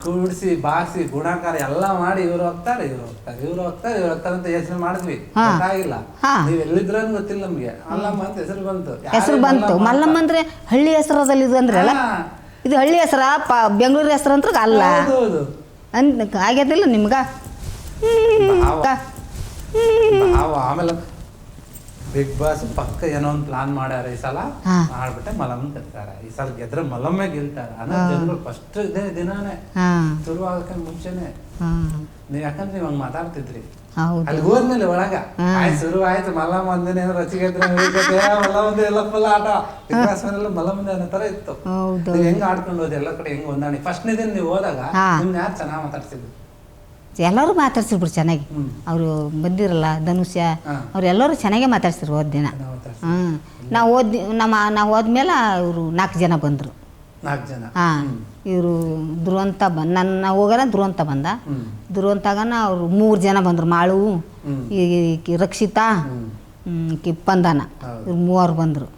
ಕೂಡಿಸಿ ಬಾರಿಸಿ ಗುಣಾಕಾರ ಎಲ್ಲ ಮಾಡಿ ಇವ್ರು ಹೋಗ್ತಾರೆ ಅಂತ ಯೋಚನೆ ಮಾಡಿದ್ವಿ. ಗೊತ್ತಾಗಿಲ್ಲ, ನೀವ್ ಎಲ್ಲಿದ್ರ ಗೊತ್ತಿಲ್ಲ ನಮ್ಗೆ. ಮಲ್ಲಮ್ಮ ಅಂತ ಹೆಸರು ಬಂತು. ಮಲ್ಲಮ್ಮ ಅಂದ್ರೆ ಹಳ್ಳಿ ಹೆಸರದಲ್ಲಿ ಇದು ಅಂದ್ರಲ್ಲ, ಇದು ಹಳ್ಳಿ ಹೆಸರ ಬೆಂಗಳೂರು ಹೆಸರು ಅಂತ ಅಲ್ಲ ಆಗ್ಯದಿಲ್ಲ ನಿಮ್ಗ. ಆಮೇಲೆ ಬಿಗ್ ಬಾಸ್ ಪಕ್ಕ ಏನೋ ಒಂದು ಪ್ಲಾನ್ ಮಾಡ್ಯಾರ ಈ ಸಲ. ಮಾಡ್ಬಿಟ್ಟೆ ಮಲ್ಲಮ್ಮನ್ ಕಟ್ತಾರ. ಈ ಸಲ ಗೆದ್ರೆ ಮಲ್ಲಮ್ಮೆ ಗೆಲ್ತಾರ ಅನ್ನೋ ಜನಗಳು ಫಸ್ಟ್ ಇದೇ ದಿನಾನೇ ಶುರು ಆಗಕ್ಕೆ ಮುಂಚೆನೆ. ನೀವ್ ಯಾಕಂದ್ರೆ ನೀವ್ ಹಂಗ ಮಾತಾಡ್ತಿದ್ರಿ, ಅಲ್ಲಿ ಹೋದ್ಮೇಲೆ ಒಳಗ ಶುರು ಆಯ್ತು ಮಲ್ಲಮ್ಮ ಒಂದಿನ ರಚಿಗೆದ್ರೆ ಮಲ್ಲಮ್ಮಂದ ಎಲ್ಲ ಫುಲ್ ಆಟ. ಬಿಗ್ ಬಾಸ್ ಮನೆಲ್ಲ ಮಲ್ಲಮ್ಮಂದ ಅನ್ನೋ ತರ ಇತ್ತು. ನೀವ್ ಹೆಂಗ್ ಆಡ್ಕೊಂಡು ಹೋದ್ ಎಲ್ಲ ಕಡೆ ಹೆಂಗ್ ಹೊಂದಾಣಿ. ಫಸ್ಟ್ನೇ ದಿನ ನೀವು ಹೋದಾಗ ನಿಮ್ನ ಯಾರು ಚೆನ್ನಾಗ್ ಮಾತಾಡ್ತಿದ್ರು? ಎಲ್ಲರೂ ಮಾತಾಡ್ಸಿರ್ಬಿಡು ಚೆನ್ನಾಗಿ. ಅವರು ಬಂದಿರಲ್ಲ ಧನುಷ್ಯ, ಅವ್ರು ಎಲ್ಲರೂ ಚೆನ್ನಾಗೇ ಮಾತಾಡ್ಸಿರು ಹೋದ ದಿನ. ನಾವು ಹೋದ್ಮೇಲೆ ಇವರು 4 ಜನ ಬಂದರು. 4 ಜನ. ಇವರು ಧ್ರುವಂತ ನನ್ನ ಹೋಗೋಣ ಧ್ರುವಂತ ಬಂದ. ಧ್ರುವಂತಾಗನ ಅವರು 3 ಜನ ಬಂದರು. ಮಾಳು, ಈ ರಕ್ಷಿತಾ, ಕಿಪ್ಪಂದನ, ಇವ್ರು 3 ಬಂದರು.